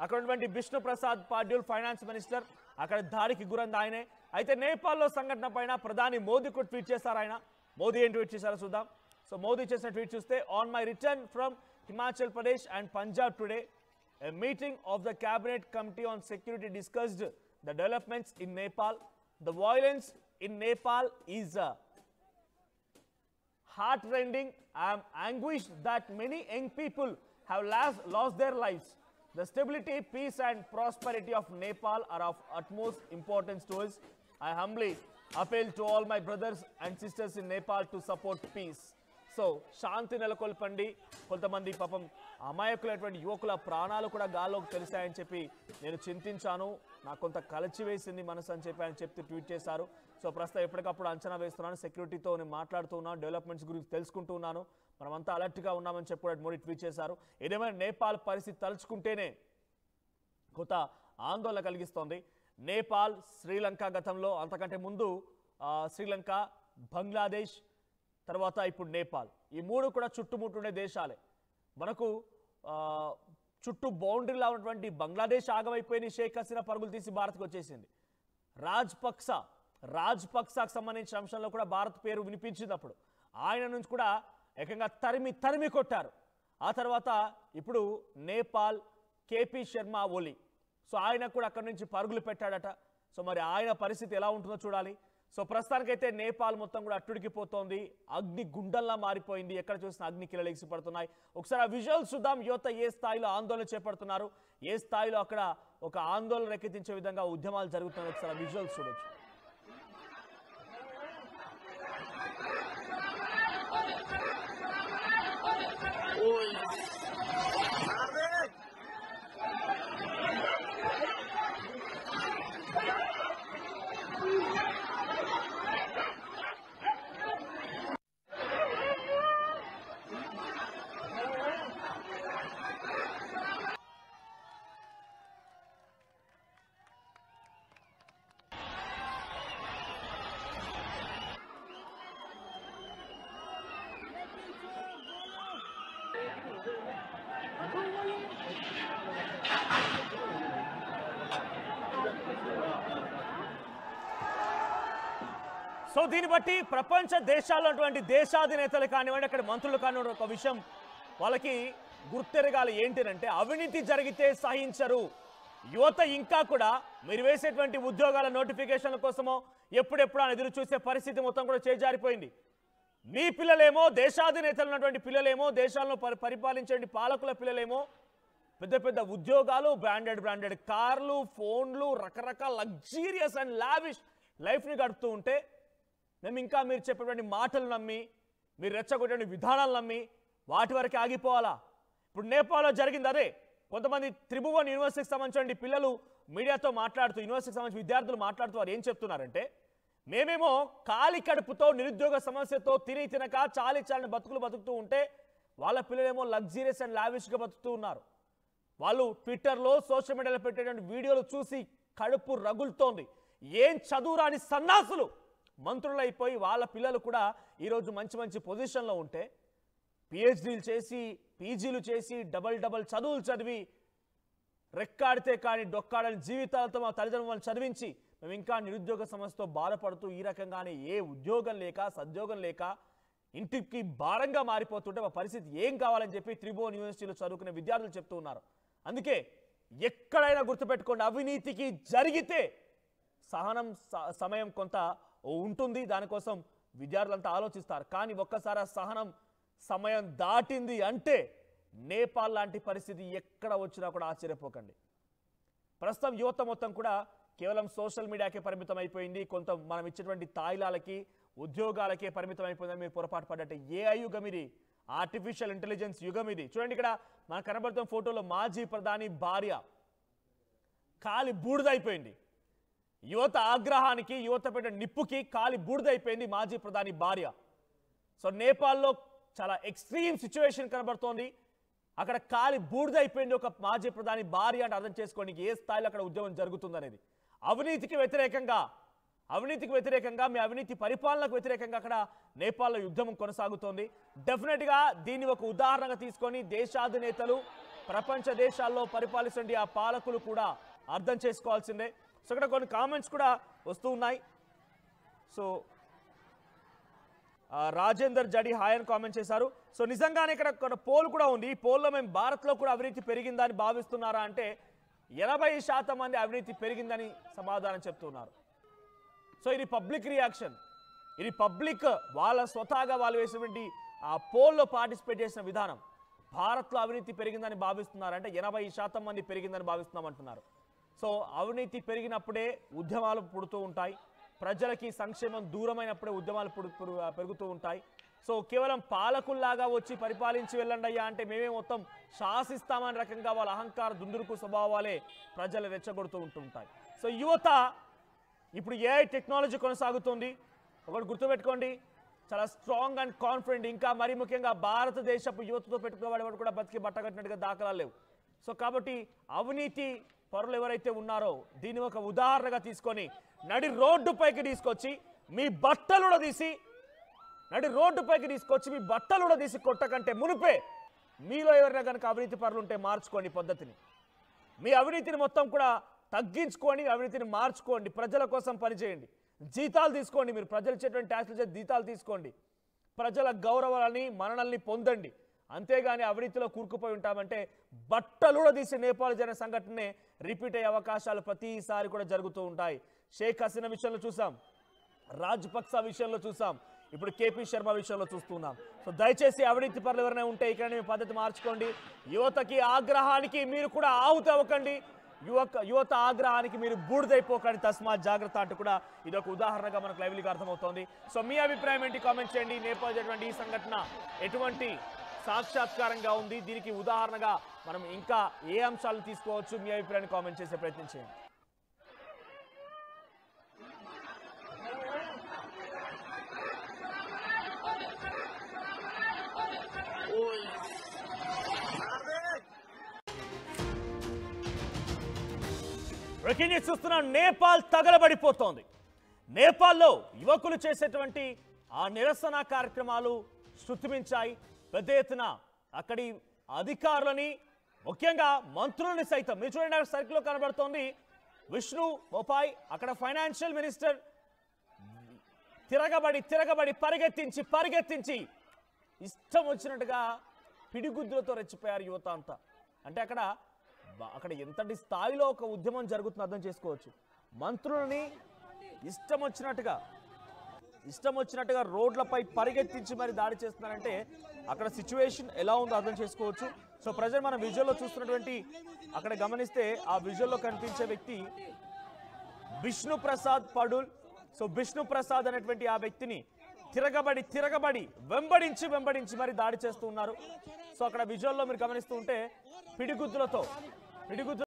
అక్కడ ఉన్నటువంటి Vishnu Prasad పాడ్యూల్ finance minister అక్కడ దాడికి గురైంది ఆయనే. అయితే నేపాల్లో సంఘటన పైన ప్రధాని మోదీ కూడా ట్వీట్ చేశారు. ఆయన మోదీ ఏం ట్వీట్ చేశారో చూద్దాం. సో మోదీ చేసిన ట్వీట్ చూస్తే, on my return from Himachal Pradesh and Punjab today, a meeting of the cabinet committee on security discussed the developments in Nepal. The violence in Nepal is heartrending. I am anguished that many young people have lost their lives. The stability, peace and prosperity of Nepal are of utmost importance to us. I humbly appeal to all my brothers and sisters in Nepal to support peace. So శాంతి నెలకొల్పండి. కొంతమంది పాపం అమాయకులైనటువంటి యువకుల ప్రాణాలు కూడా గాల్లోకి తెలిసాయని చెప్పి నేను చింతించాను, నాకు కొంత కలిచివేసింది మనసు అని చెప్పి ఆయన చెప్తూ ట్వీట్ చేశారు. సో ప్రస్తుతం ఎప్పటికప్పుడు అంచనా వేస్తున్నాను, సెక్యూరిటీతో నేను మాట్లాడుతూ ఉన్నాను, డెవలప్మెంట్స్ గురించి తెలుసుకుంటూ ఉన్నాను, మనమంతా అలర్ట్గా ఉన్నామని చెప్పి కూడా మోడీ ట్వీట్ చేశారు. ఏదేమైనా నేపాల్ పరిస్థితి తలుచుకుంటేనే కొంత ఆందోళన కలిగిస్తోంది. నేపాల్, శ్రీలంక గతంలో, అంతకంటే ముందు శ్రీలంక, బంగ్లాదేశ్, తర్వాత ఇప్పుడు నేపాల్, ఈ మూడు కూడా చుట్టుముట్టుండే దేశాలే. మనకు చుట్టూ బౌండరీలా ఉన్నటువంటి బంగ్లాదేశ్ ఆగమైపోయిన షేక్ హసీనా పరుగులు తీసి భారత్కి వచ్చేసింది. రాజ్పక్సాకు సంబంధించిన అంశంలో కూడా భారత్ పేరు వినిపించింది. అప్పుడు ఆయన నుంచి కూడా ఏకంగా తరిమి కొట్టారు. ఆ తర్వాత ఇప్పుడు నేపాల్ కేపీ శర్మ ఓలీ, సో ఆయన కూడా అక్కడి నుంచి పరుగులు పెట్టాడట. సో మరి ఆయన పరిస్థితి ఎలా ఉంటుందో చూడాలి. సో ప్రస్తుతానికైతే నేపాల్ మొత్తం కూడా అట్టుడికిపోతోంది, అగ్ని గుండల్లా మారిపోయింది, ఎక్కడ చూసినా అగ్ని కిలలెగిసి పడుతున్నాయి. ఒకసారి ఆ విజువల్స్ చూద్దాం. యువత ఏ స్థాయిలో ఆందోళన చేపడుతున్నారు, ఏ స్థాయిలో అక్కడ ఒక ఆందోళన రేకెత్తించే విధంగా ఉద్యమాలు జరుగుతున్నాయి, ఒకసారి ఆ విజువల్స్ చూడొచ్చు. సో దీన్ని బట్టి ప్రపంచ దేశాల్లో ఉన్నటువంటి దేశాధినేతలు కానివ్వండి, అక్కడ మంత్రులు కానివ్వండి, ఒక విషయం వాళ్ళకి గుర్తెరగాలి. ఏంటంటే అవినీతి జరిగితే సహించరు. యువత ఇంకా కూడా మీరు వేసేటువంటి ఉద్యోగాల నోటిఫికేషన్ల కోసమో ఎప్పుడెప్పుడు అని ఎదురు చూసే పరిస్థితి మొత్తం కూడా చేజారిపోయింది. మీ పిల్లలేమో, దేశాధినేతలు ఉన్నటువంటి పిల్లలేమో, దేశాలను పరిపాలించే పాలకుల పిల్లలేమో పెద్ద పెద్ద ఉద్యోగాలు, బ్రాండెడ్ కార్లు, ఫోన్లు, రకరకాల లగ్జీరియస్ అండ్ లావిష్ లైఫ్ని గడుపుతూ ఉంటే మేము ఇంకా మీరు చెప్పేటువంటి మాటలు నమ్మి, మీరు రెచ్చగొట్టే విధానాలు నమ్మి వాటి వరకు ఆగిపోవాలా? ఇప్పుడు నేపాల్లో జరిగింది అదే. కొంతమంది త్రిభువన్ యూనివర్సిటీకి సంబంధించిన పిల్లలు మీడియాతో మాట్లాడుతూ, యూనివర్సిటీకి సంబంధించిన విద్యార్థులు మాట్లాడుతూ వారు ఏం చెప్తున్నారంటే, మేమేమో ఖాళీ కడుపుతో, నిరుద్యోగ సమస్యతో తినక చాలని బతుకులు బతుకుతూ ఉంటే వాళ్ళ పిల్లలేమో లగ్జీరియస్ అండ్ లావిష్గా బతుకుతూ ఉన్నారు. వాళ్ళు ట్విట్టర్లో, సోషల్ మీడియాలో పెట్టేటువంటి వీడియోలు చూసి కడుపు రగులుతోంది. ఏం చదువురాని సన్నాసులు మంత్రులు అయిపోయి వాళ్ళ పిల్లలు కూడా ఈరోజు మంచి పొజిషన్లో ఉంటే, పిహెచ్డీలు చేసి, పీజీలు చేసి, డబల్ చదువులు చదివి, రెక్కాడితే కానీ డొక్కాడని జీవితాలతో మా తల్లిదండ్రులను చదివించి మేము ఇంకా నిరుద్యోగ సమస్యతో బాధపడుతూ ఈ రకంగానే ఏ ఉద్యోగం లేక, సద్యోగం లేక ఇంటికి భారంగా మారిపోతుంటే మా పరిస్థితి ఏం కావాలని చెప్పి త్రిభువన్ యూనివర్సిటీలో చదువుకునే విద్యార్థులు చెప్తూ ఉన్నారు. అందుకే ఎక్కడైనా గుర్తుపెట్టుకోండి, అవినీతికి జరిగితే సహనం, సమయం కొంత ఉంటుంది, దానికోసం విద్యార్థులంతా ఆలోచిస్తారు. కానీ ఒక్కసారి సహనం సమయం దాటింది అంటే నేపాల్ లాంటి పరిస్థితి ఎక్కడ వచ్చినా కూడా ఆశ్చర్యపోకండి. ప్రస్తుతం యువత మొత్తం కూడా కేవలం సోషల్ మీడియాకే పరిమితం అయిపోయింది. కొంత మనం ఇచ్చేటువంటి తాయిలాలకి, ఉద్యోగాలకే పరిమితం అయిపోయిందని మీరు పొరపాటు పడ్డట్టే. ఏఐ యుగం ఇది, ఆర్టిఫిషియల్ ఇంటెలిజెన్స్ యుగం ఇది. చూడండి, ఇక్కడ మనకు కనబడుతున్న ఫోటోలో మాజీ ప్రధాని భార్య కాలి బూడిదైపోయింది. యువత ఆగ్రహానికి, యువత పెట్టిన నిప్పుకి కాలి బూడిదైపోయింది మాజీ ప్రధాని భార్య. సో నేపాల్లో చాలా ఎక్స్ట్రీమ్ సిచ్యువేషన్ కనబడుతోంది. అక్కడ కాలి బూడిదైపోయింది ఒక మాజీ ప్రధాని భార్య అంటే అర్థం చేసుకోండి ఏ స్థాయిలో అక్కడ ఉద్యమం జరుగుతుందనేది. అవినీతికి వ్యతిరేకంగా మీ అవినీతి పరిపాలనకు వ్యతిరేకంగా అక్కడ నేపాల్లో యుద్ధం కొనసాగుతోంది. డెఫినెట్గా దీన్ని ఒక ఉదాహరణగా తీసుకొని దేశాధినేతలు ప్రపంచ దేశాల్లో పరిపాలిస్తుండే ఆ పాలకులు కూడా అర్థం చేసుకోవాల్సిందే. సో ఇక్కడ కొన్ని కామెంట్స్ కూడా వస్తూ ఉన్నాయి. సో రాజేందర్ జడి హాయ్ అని కామెంట్ చేశారు. సో నిజంగానే ఇక్కడ పోల్ కూడా ఉంది. ఈ పోల్లో మేము భారత్లో కూడా అవినీతి పెరిగిందని భావిస్తున్నారా అంటే 80% మంది అవినీతి పెరిగిందని సమాధానం చెప్తున్నారు. సో ఇది పబ్లిక్ రియాక్షన్, ఇది పబ్లిక్ వాళ్ళ స్వతహాగా వాళ్ళు వేసినటువంటి ఆ పోల్లో పార్టిసిపేట్ చేసిన విధానం. భారత్లో అవినీతి పెరిగిందని భావిస్తున్నారంటే 80% మంది పెరిగిందని భావిస్తున్నామంటున్నారు. సో అవినీతి పెరిగినప్పుడే ఉద్యమాలు పుడుతూ ఉంటాయి, ప్రజలకి సంక్షేమం దూరమైనప్పుడే ఉద్యమాలు పెరుగుతూ ఉంటాయి. సో కేవలం పాలకుల్లాగా వచ్చి పరిపాలించి వెళ్ళండి అయ్యా అంటే మేమే మొత్తం శాసిస్తామని రకంగా వాళ్ళ అహంకార దుందురుకు స్వభావాలే ప్రజలు రెచ్చగొడుతూ ఉంటుంటాయి. సో యువత ఇప్పుడు ఏఐ టెక్నాలజీ కొనసాగుతుంది. ఒకటి గుర్తుపెట్టుకోండి, చాలా స్ట్రాంగ్ అండ్ కాన్ఫిడెంట్. ఇంకా మరీ ముఖ్యంగా భారతదేశపు యువతతో పెట్టుకోబడేవాడు కూడా బతికి బట్టగట్టినట్టుగా దాఖలాలు లేవు. సో కాబట్టి అవినీతి పరులు ఎవరైతే ఉన్నారో దీన్ని ఒక ఉదాహరణగా తీసుకొని నడి రోడ్డుపైకి తీసుకొచ్చి మీ బట్టలు కూడా తీసి కొట్టకంటే మునిపే మీలో ఎవరైనా కనుక అవినీతి పరులు ఉంటే మార్చుకోండి పద్ధతిని. మీ అవినీతిని మొత్తం కూడా తగ్గించుకోండి, అవినీతిని మార్చుకోండి, ప్రజల కోసం పనిచేయండి, జీతాలు తీసుకోండి, మీరు ప్రజలు ఇచ్చేటువంటి ట్యాక్స్లు చేసి జీతాలు తీసుకోండి, ప్రజల గౌరవాలని మన్ననల్ని పొందండి. అంతేగాని అవినీతిలో కూరుకుపోయి ఉంటామంటే బట్టలు కూడా తీసి నేపాల్ జరిగిన సంఘటనే రిపీట్ అయ్యే అవకాశాలు ప్రతిసారి కూడా జరుగుతూ ఉంటాయి. షేక్ హసీనా విషయంలో చూసాం, రాజపక్స విషయంలో చూసాం, ఇప్పుడు కేపీ శర్మ విషయంలో చూస్తున్నాం. సో దయచేసి అవినీతి పరులు ఎవరైనా ఉంటే ఇక్కడ మీ పద్ధతి మార్చుకోండి. యువతకి ఆగ్రహానికి మీరు కూడా ఆహుతి అవ్వకండి, యువత ఆగ్రహానికి మీరు బూడిదైపోకండి, తస్మాత్ జాగ్రత్త అంటూ కూడా ఇది ఒక ఉదాహరణగా మనకు లైవ్లీగా అర్థమవుతోంది. సో మీ అభిప్రాయం ఏంటి కామెంట్ చేయండి. నేపాల్ జరిగినటువంటి ఈ సంఘటన ఎటువంటి సాక్షాత్కారంగా ఉంది, దీనికి ఉదాహరణగా మనం ఇంకా ఏ అంశాలు తీసుకోవచ్చు, మీ అభిప్రాయాన్ని కామెంట్ చేసే ప్రయత్నం చేయండి. బ్రేకింగ్ న్యూస్ చూస్తున్నాం. నేపాల్ తగలబడిపోతోంది. నేపాల్లో యువకులు చేసేటువంటి ఆ నిరసన కార్యక్రమాలు శృతిమించాయి. పెద్ద ఎత్తున అక్కడి అధికారులని, ముఖ్యంగా మంత్రులని సైతం మీరు చూడండి సర్కిల్లో కనబడుతోంది. విష్ణు బొపాయ్ అక్కడ ఫైనాన్షియల్ మినిస్టర్ తిరగబడి పరిగెత్తించి ఇష్టం వచ్చినట్టుగా పిడిగుద్దులతో రెచ్చిపోయారు యువత అంతా. అంటే అక్కడ ఎంతటి స్థాయిలో ఒక ఉద్యమం జరుగుతుందో అర్థం చేసుకోవచ్చు. మంత్రులని ఇష్టం వచ్చినట్టుగా రోడ్లపై పరిగెత్తించి మరి దాడి చేస్తున్నారంటే అక్కడ సిచ్యువేషన్ ఎలా ఉందో అర్థం చేసుకోవచ్చు. సో ప్రజలు మనం విజువల్లో చూస్తున్నటువంటి అక్కడ గమనిస్తే ఆ విజువల్లో కనిపించే వ్యక్తి విష్ణు ప్రసాద్ పడుల్. సో విష్ణు ప్రసాద్ అనేటువంటి ఆ వ్యక్తిని తిరగబడి వెంబడించి మరి దాడి చేస్తూ ఉన్నారు. సో అక్కడ విజువల్లో మీరు గమనిస్తూ ఉంటే పిడిగుద్దులతో